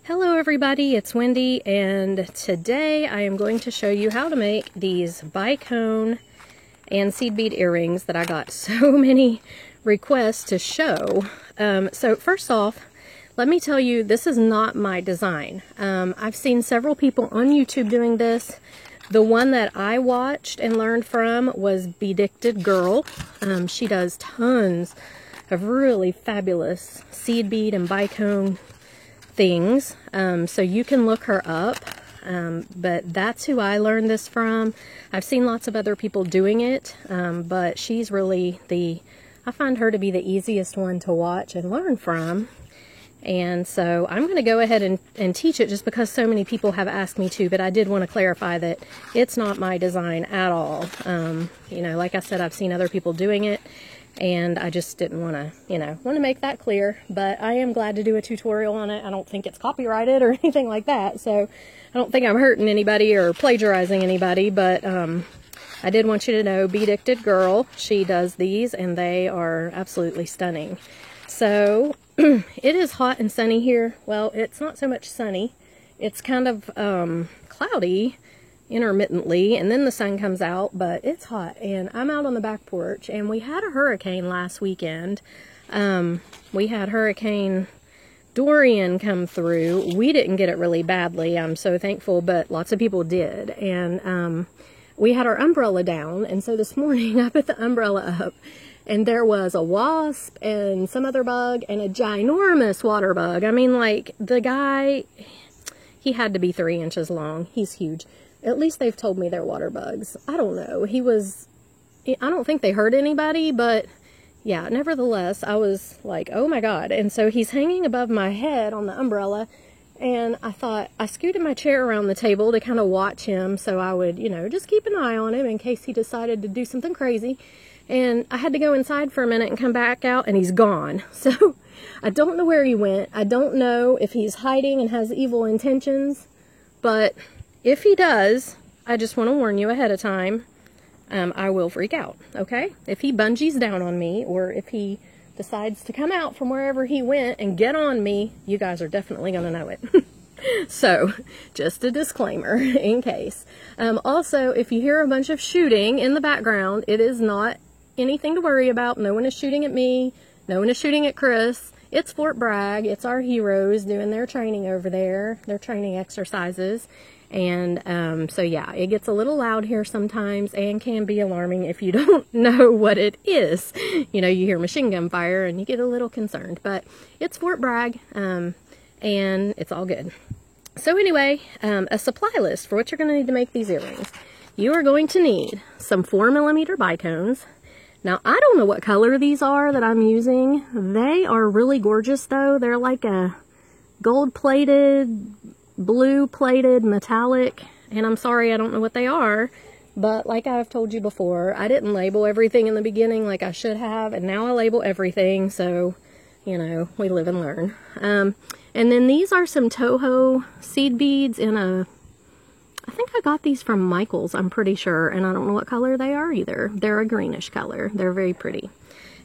Hello everybody, it's Wendy, and today I am going to show you how to make these bicone and seed bead earrings that I got so many requests to show. So first off, let me tell you, this is not my design. I've seen several people on YouTube doing this. The one that I watched and learned from was Beadicted Girl. She does tons of really fabulous seed bead and bicone things, so you can look her up, but that's who I learned this from. I've seen lots of other people doing it, but she's really I find her to be the easiest one to watch and learn from. And so I'm going to go ahead and teach it just because so many people have asked me to, but I did want to clarify that it's not my design at all. You know, like I said, I've seen other people doing it, and I just didn't want to, want to make that clear. But I am glad to do a tutorial on it. I don't think it's copyrighted or anything like that, so I don't think I'm hurting anybody or plagiarizing anybody, but I did want you to know, Beadicted Girl, she does these, and they are absolutely stunning. So it is hot and sunny here. Well, it's not so much sunny. It's kind of cloudy intermittently, and then the sun comes out, but it's hot, and I'm out on the back porch, and we had a hurricane last weekend. We had Hurricane Dorian come through. We didn't get it really badly, I'm so thankful, but lots of people did, and we had our umbrella down, and so this morning I put the umbrella up, and there was a wasp and some other bug and a ginormous water bug. I mean, like, the guy, he had to be 3 inches long. He's huge. At least they've told me they're water bugs. I don't know. I don't think they hurt anybody, but yeah, nevertheless, I was like, oh my God. And so he's hanging above my head on the umbrella, and I thought, I scooted my chair around the table to kind of watch him so I would, just keep an eye on him in case he decided to do something crazy. And I had to go inside for a minute and come back out, and he's gone. So I don't know where he went. I don't know if he's hiding and has evil intentions, but if he does, I just want to warn you ahead of time, I will freak out, okay? If he bungees down on me, or if he decides to come out from wherever he went and get on me, you guys are definitely going to know it. So, just a disclaimer in case. Also, if you hear a bunch of shooting in the background, it is not anything to worry about. No one is shooting at me. No one is shooting at Chris. It's Fort Bragg. It's our heroes doing their training over there, their training exercises. And so yeah, it gets a little loud here sometimes and can be alarming if you don't know what it is. You hear machine gun fire and you get a little concerned, but it's Fort Bragg, and it's all good. So anyway, a supply list for what you're going to need to make these earrings. You are going to need some 4mm bicones. Now, I don't know what color these are that I'm using. They are really gorgeous, though. They're like a gold-plated, blue-plated, metallic, and I'm sorry, I don't know what they are, but like I've told you before, I didn't label everything in the beginning like I should have, and now I label everything, so, we live and learn. And then these are some Toho seed beads in I think I got these from Michaels, I'm pretty sure, and I don't know what color they are either. They're a greenish color. They're very pretty.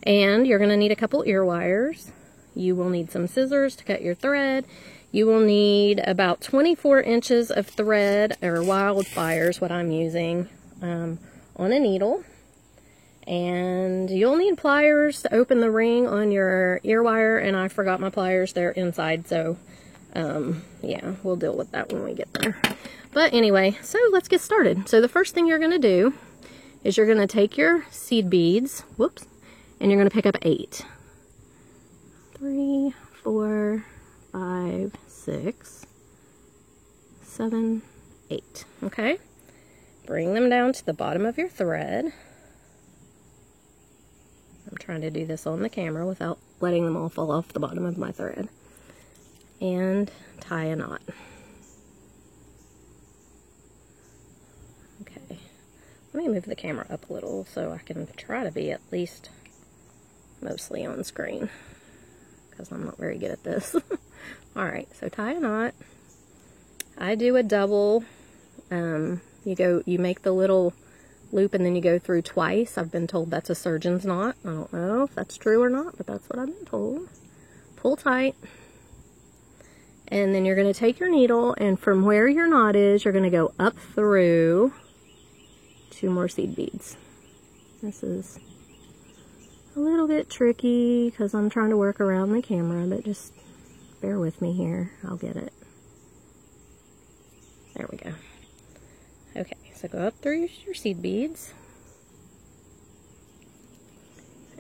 And you're going to need a couple ear wires. You will need some scissors to cut your thread. You will need about 24 inches of thread, or wildfire is what I'm using, on a needle. And you'll need pliers to open the ring on your ear wire, and I forgot my pliers. They're inside, so yeah, we'll deal with that when we get there. But anyway, so let's get started. So the first thing you're going to do is you're going to take your seed beads, whoops, and you're going to pick up 8. 3, 4, 5, 6, 7, 8. Okay? Bring them down to the bottom of your thread. I'm trying to do this on the camera without letting them all fall off the bottom of my thread. And tie a knot. Okay. Let me move the camera up a little so I can try to be at least mostly on screen, because I'm not very good at this. Alright, so tie a knot. I do a double. You make the little loop and then you go through twice. I've been told that's a surgeon's knot. I don't know if that's true or not, but that's what I've been told. Pull tight. And then you're going to take your needle, and from where your knot is, you're going to go up through 2 more seed beads. This is a little bit tricky because I'm trying to work around the camera, but just bear with me here. I'll get it. There we go. Okay, so go up through your seed beads.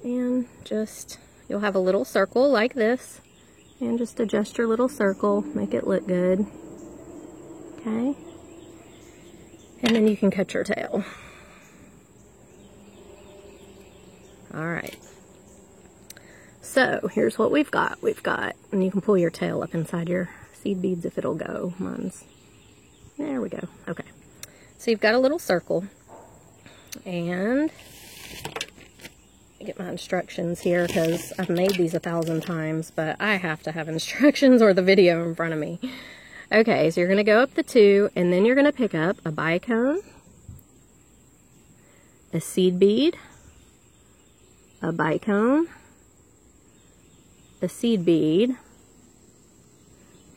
And just, you'll have a little circle like this. And just adjust your little circle, make it look good. Okay? And then you can cut your tail. Alright. So, here's what we've got. We've got, and you can pull your tail up inside your seed beads if it'll go. Mine's, there we go. Okay. So you've got a little circle. And get my instructions here because I've made these 1,000 times, but I have to have instructions or the video in front of me. Okay, so you're going to go up the 2, and then you're going to pick up a bicone, a seed bead, a bicone, a seed bead,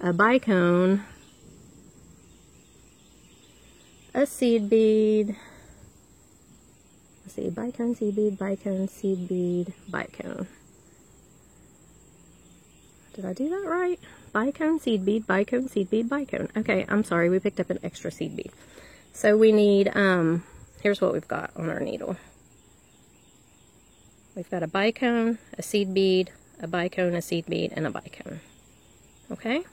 a bicone, a seed bead. Let's see, bicone, seed bead, bicone, seed bead, bicone. Did I do that right? Bicone, seed bead, bicone, seed bead, bicone. Okay, I'm sorry, we picked up an extra seed bead. So we need, here's what we've got on our needle. We've got a bicone, a seed bead, a bicone, a seed bead, and a bicone. Okay?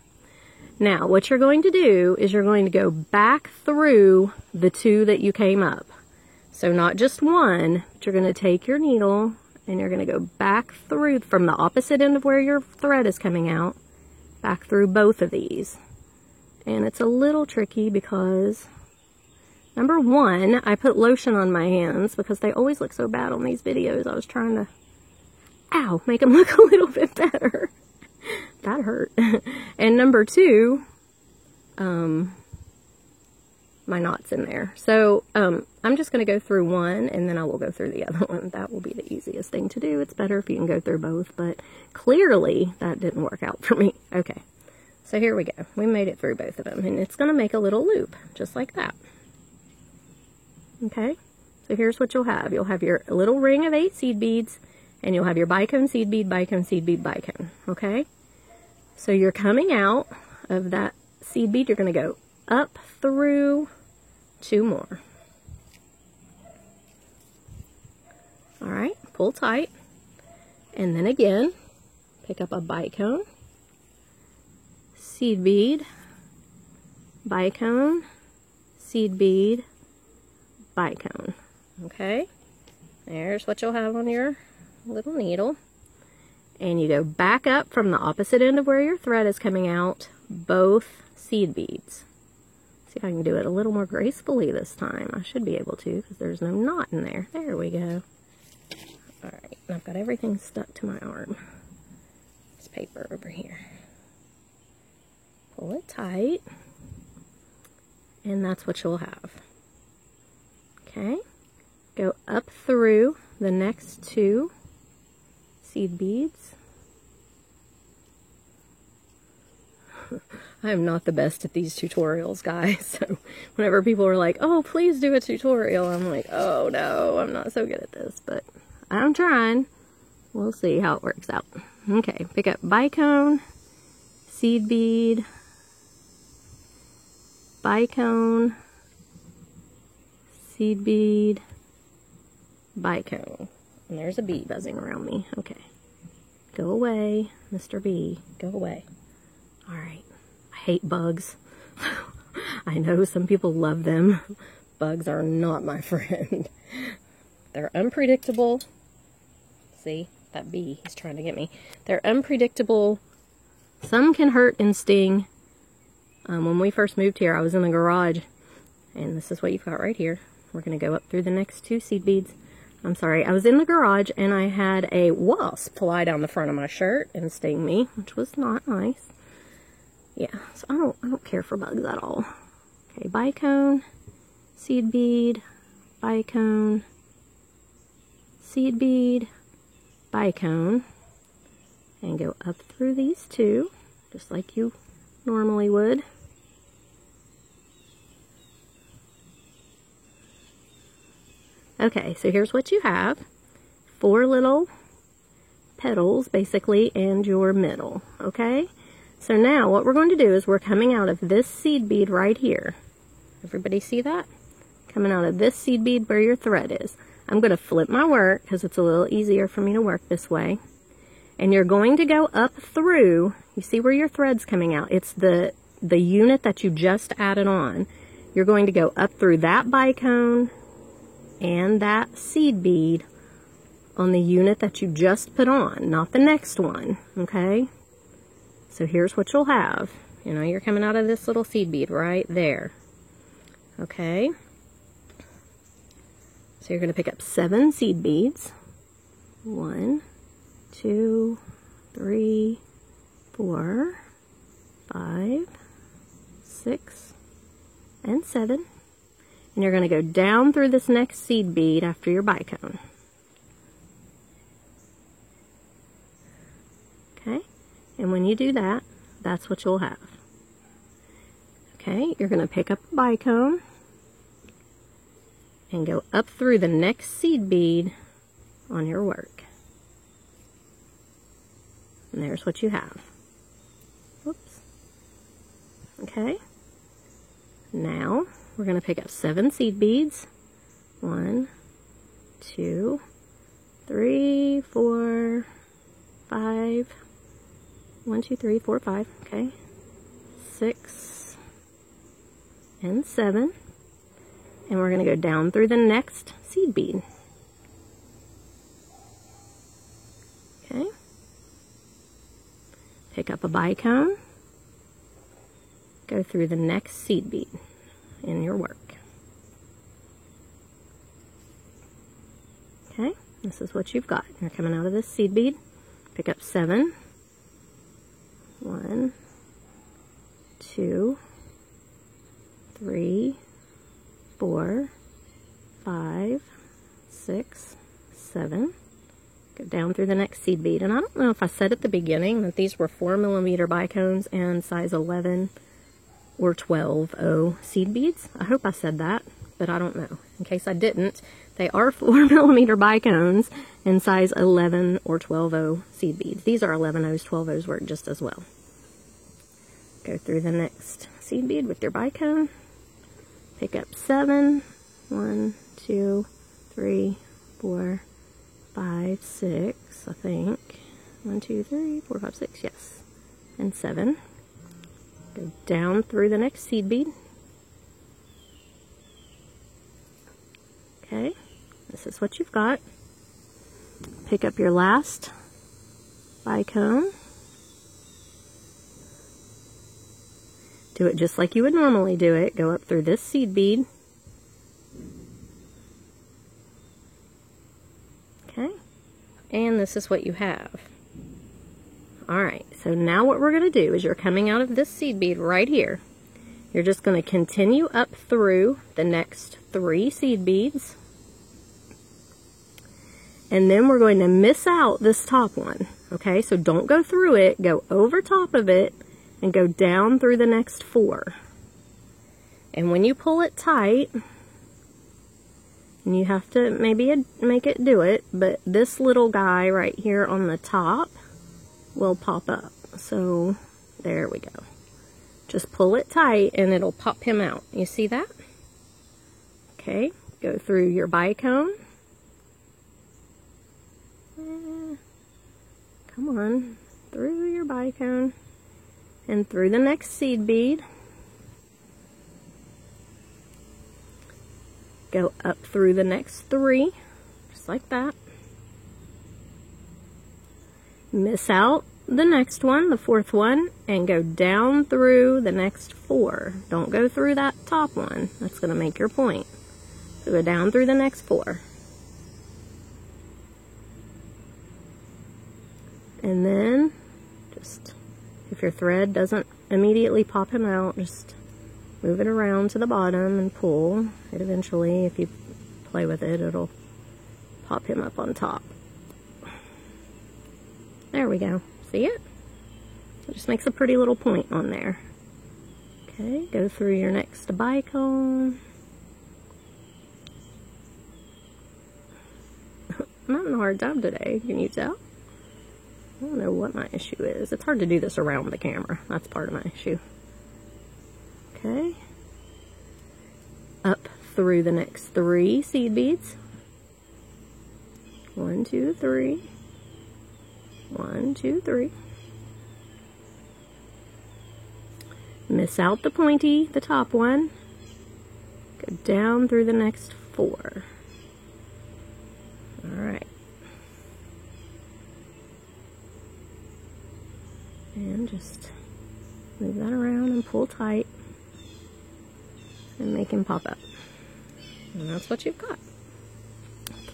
Now, what you're going to do is you're going to go back through the 2 that you came up. So not just one, but you're going to take your needle and you're going to go back through from the opposite end of where your thread is coming out, back through both of these. And it's a little tricky because, number 1, I put lotion on my hands because they always look so bad on these videos. I was trying to, ow, make them look a little bit better. That hurt. And number 2, my knot's in there. So I'm just going to go through one and then I will go through the other one. That will be the easiest thing to do. It's better if you can go through both, but clearly that didn't work out for me. Okay, so here we go. We made it through both of them, and it's going to make a little loop just like that. Okay, so here's what you'll have. You'll have your little ring of 8 seed beads, and you'll have your bicone, seed bead, bicone, seed bead, bicone. Okay, so you're coming out of that seed bead. You're going to go up through 2 more. Alright, pull tight. And then again, pick up a bicone, seed bead, bicone, seed bead, bicone. Okay, there's what you'll have on your little needle. And you go back up from the opposite end of where your thread is coming out, both seed beads. See if I can do it a little more gracefully this time. I should be able to because there's no knot in there. There we go. Alright, I've got everything stuck to my arm. This paper over here. Pull it tight. And that's what you'll have. Okay. Go up through the next 2 seed beads. I am not the best at these tutorials, guys, so whenever people are like, oh, please do a tutorial, I'm like, oh no, I'm not so good at this, but I'm trying. We'll see how it works out. Okay, pick up bicone, seed bead, bicone, seed bead, bicone. And there's a bee buzzing around me. Okay. Go away, Mr. Bee. Go away. Alright. I hate bugs. I know some people love them. Bugs are not my friend. They're unpredictable. See? That bee is trying to get me. They're unpredictable. Some can hurt and sting. When we first moved here, I was in the garage. And this is what you've got right here. We're going to go up through the next 2 seed beads. I'm sorry, I was in the garage and I had a wasp fly down the front of my shirt and sting me, which was not nice. Yeah, so I don't care for bugs at all. Okay, bicone, seed bead, bicone, seed bead, bicone, and go up through these 2, just like you normally would. Okay, so here's what you have. 4 little petals, basically, and your middle, okay? So now what we're going to do is we're coming out of this seed bead right here. Everybody see that? Coming out of this seed bead where your thread is. I'm going to flip my work because it's a little easier for me to work this way. And you're going to go up through, you see where your thread's coming out? It's the unit that you just added on. You're going to go up through that bicone and that seed bead on the unit that you just put on, not the next one, okay? So here's what you'll have. You know, you're coming out of this little seed bead right there, okay? So you're going to pick up 7 seed beads. 1, 2, 3, 4, 5, 6, and 7. And you're going to go down through this next seed bead after your bicone. Okay? And when you do that, that's what you'll have. Okay, you're going to pick up a bicone and go up through the next seed bead on your work. And there's what you have. Whoops. Okay. Now, we're going to pick up 7 seed beads. 1, 2, 3, 4, 5. 1, 2, 3, 4, 5. Okay. 6 and 7. And we're going to go down through the next seed bead. Okay. Pick up a bicone. Go through the next seed bead in your work. Okay, this is what you've got. You're coming out of this seed bead. Pick up 7. 1, 2, 3, 4, 5, 6, 7. Go down through the next seed bead. And I don't know if I said at the beginning that these were 4mm bicones and size 11 or 12-0 seed beads. I hope I said that, but I don't know. In case I didn't, they are 4mm bicones and size 11 or 12-0 seed beads. These are 11-0s, 12-0s work just as well. Go through the next seed bead with your bicone. Pick up 7. 1, 2, 3, 4, 5, 6, I think. 1, 2, 3, 4, 5, 6, yes. And 7. Go down through the next seed bead. Okay, this is what you've got. Pick up your last bicone. Do it just like you would normally do it. Go up through this seed bead. Okay, and this is what you have. Alright, so now what we're going to do is you're coming out of this seed bead right here. You're just going to continue up through the next 3 seed beads. And then we're going to miss out this top one. Okay, so don't go through it. Go over top of it and go down through the next 4. And when you pull it tight, and you have to maybe make it do it, but this little guy right here on the top will pop up. So there we go. Just pull it tight and it'll pop him out. You see that? Okay, go through your bicone. Come on, through your bicone and through the next seed bead. Go up through the next 3, just like that. Miss out the next one, the 4th one, and go down through the next 4. Don't go through that top one. That's going to make your point. So go down through the next 4. And then, just, if your thread doesn't immediately pop him out, just move it around to the bottom and pull. It eventually, if you play with it, it'll pop him up on top. There we go. See it? It just makes a pretty little point on there. Okay, go through your next bicone. I'm having a hard time today, can you tell? I don't know what my issue is. It's hard to do this around the camera. That's part of my issue. Okay. Up through the next 3 seed beads. 1, 2, 3. 1, 2, 3. Miss out the pointy, the top one. Go down through the next 4. Alright. And just move that around and pull tight and make him pop up. And that's what you've got.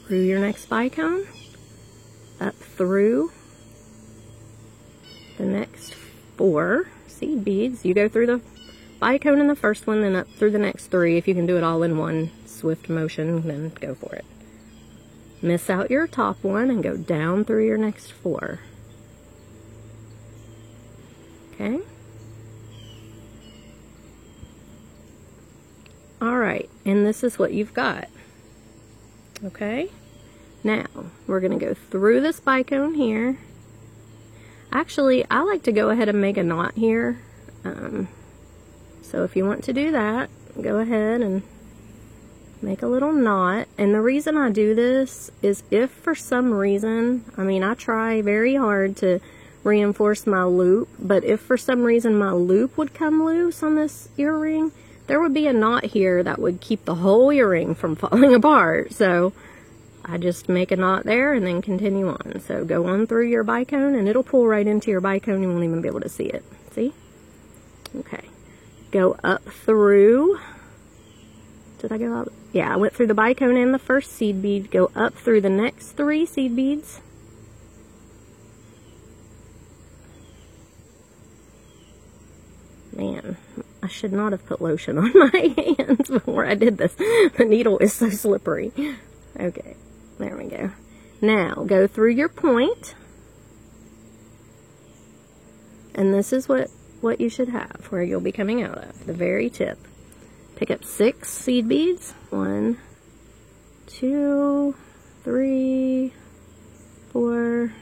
Through your next bicone, up through the next 4 seed beads. You go through the bicone in the first one, then up through the next 3. If you can do it all in one swift motion, then go for it. Miss out your top one and go down through your next 4. Okay? Alright, and this is what you've got. Okay? Now, we're going to go through this bicone here. Actually, I like to go ahead and make a knot here. So if you want to do that, go ahead and make a little knot. And the reason I do this is if for some reason, I mean, I try very hard to reinforce my loop, but if for some reason my loop would come loose on this earring, there would be a knot here that would keep the whole earring from falling apart. So I just make a knot there and then continue on. So go on through your bicone and it'll pull right into your bicone. You won't even be able to see it. See? Okay. Go up through. Did I go up? Yeah, I went through the bicone and the first seed bead. Go up through the next 3 seed beads. Man, I should not have put lotion on my hands before I did this. The needle is so slippery. Okay, there we go. Now, go through your point. And this is what you should have, where you'll be coming out of, the very tip. Pick up 6 seed beads. 1, 2, 3, 4,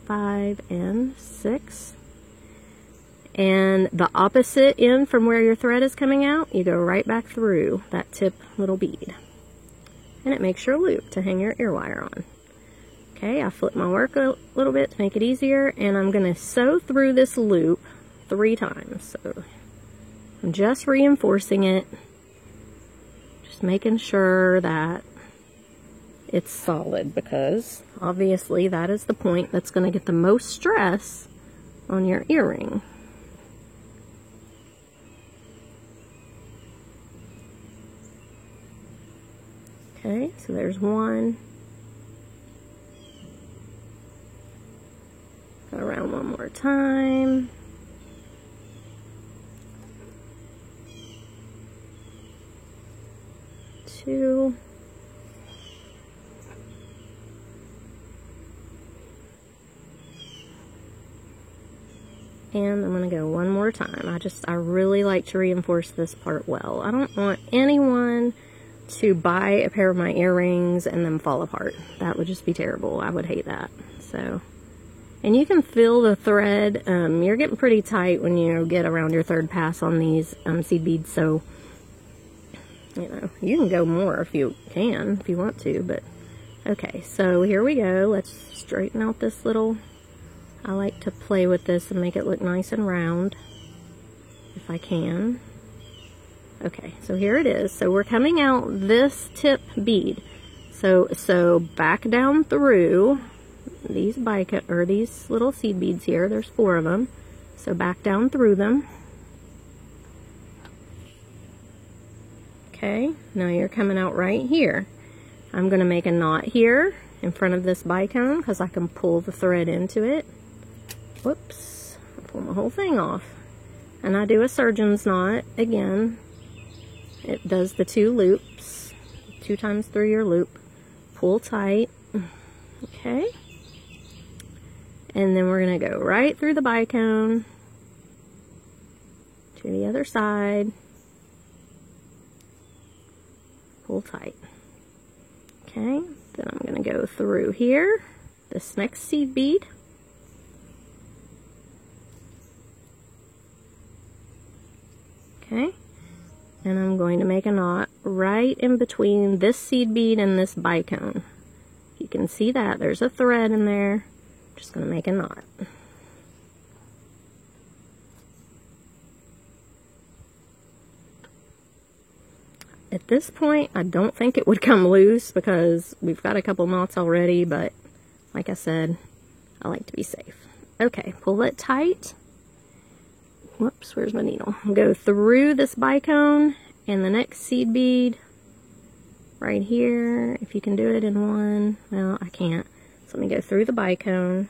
5, and 6. And the opposite end from where your thread is coming out, you go right back through that tip little bead. And it makes your loop to hang your ear wire on. Okay, I flip my work a little bit to make it easier, and I'm going to sew through this loop 3 times. So I'm just reinforcing it, just making sure that it's solid, because obviously that is the point that's going to get the most stress on your earring. Okay, so there's 1. Go around one more time. Two. And I'm going to go one more time. I really like to reinforce this part well. I don't want anyone to buy a pair of my earrings and then fall apart. That would just be terrible. I would hate that. So, and you can feel the thread. You're getting pretty tight when you get around your 3rd pass on these seed beads. So, you know, you can go more if you can, if you want to. But okay, so here we go. Let's straighten out this little. I like to play with this and make it look nice and round, if I can. Okay, so here it is. So we're coming out this tip bead. So back down through these these little seed beads here. There's 4 of them. So back down through them. Okay, now you're coming out right here. I'm going to make a knot here in front of this bicone because I can pull the thread into it. Whoops, I pull my whole thing off. And I do a surgeon's knot again. It does the 2 loops, 2 times through your loop. Pull tight. Okay. And then we're going to go right through the bicone to the other side. Pull tight. Okay, then I'm going to go through here, this next seed bead. Okay, and I'm going to make a knot right in between this seed bead and this bicone. You can see that there's a thread in there. Just going to make a knot. At this point, I don't think it would come loose because we've got a couple knots already, but like I said, I like to be safe. Okay, pull it tight. Whoops, where's my needle? Go through this bicone and the next seed bead right here. If you can do it in one, well, I can't. So let me go through the bicone,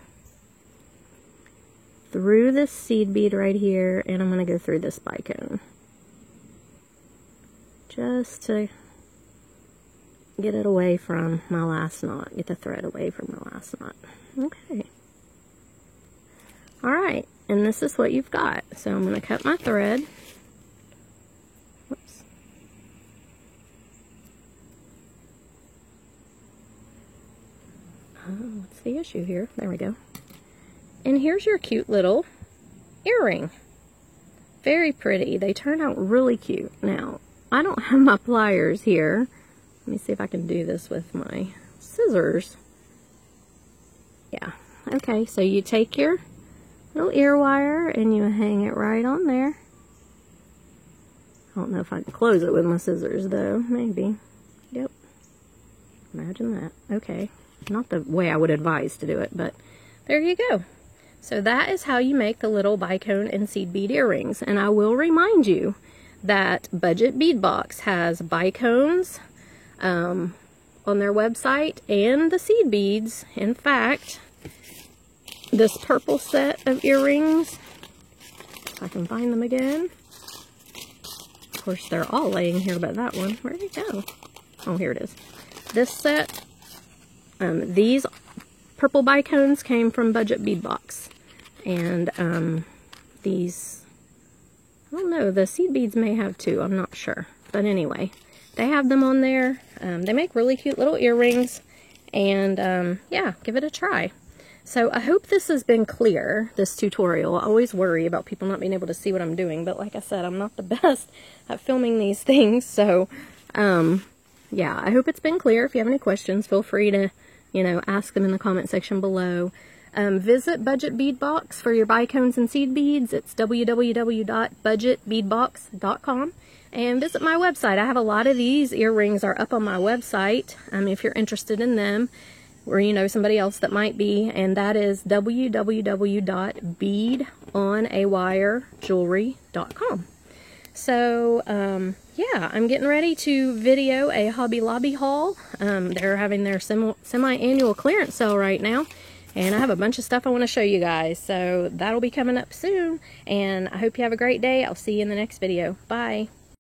through this seed bead right here, and I'm going to go through this bicone. Just to get it away from my last knot, get the thread away from my last knot. Okay. Alright, and this is what you've got. So I'm going to cut my thread. Whoops. What's the issue here? There we go. And here's your cute little earring. Very pretty. They turn out really cute. Now, I don't have my pliers here. Let me see if I can do this with my scissors. Yeah. Okay, so you take your little ear wire and you hang it right on there. I don't know if I can close it with my scissors though. Maybe. Yep. Imagine that. Okay. Not the way I would advise to do it, but there you go. So that is how you make the little bicone and seed bead earrings. And I will remind you that Budget Bead Box has bicones on their website and the seed beads. In fact, this purple set of earrings, if I can find them again. Of course, they're all laying here but that one. Where'd it go? Oh, here it is. This set, these purple bicones came from Budget Bead Box. And these, I don't know, the seed beads may have too, I'm not sure. But anyway, they have them on there. They make really cute little earrings. And yeah, give it a try. So I hope this has been clear, this tutorial. I always worry about people not being able to see what I'm doing. But like I said, I'm not the best at filming these things. So yeah, I hope it's been clear. If you have any questions, feel free to, you know, ask them in the comment section below. Visit Budget Bead Box for your bicones and seed beads. It's www.budgetbeadbox.com. And visit my website. I have a lot of these earrings are up on my website if you're interested in them, or you know somebody else that might be, and that is www.beadonawirejewelry.com. So, yeah, I'm getting ready to video a Hobby Lobby haul. They're having their semi-annual clearance sale right now. And I have a bunch of stuff I want to show you guys. So that'll be coming up soon. And I hope you have a great day. I'll see you in the next video. Bye.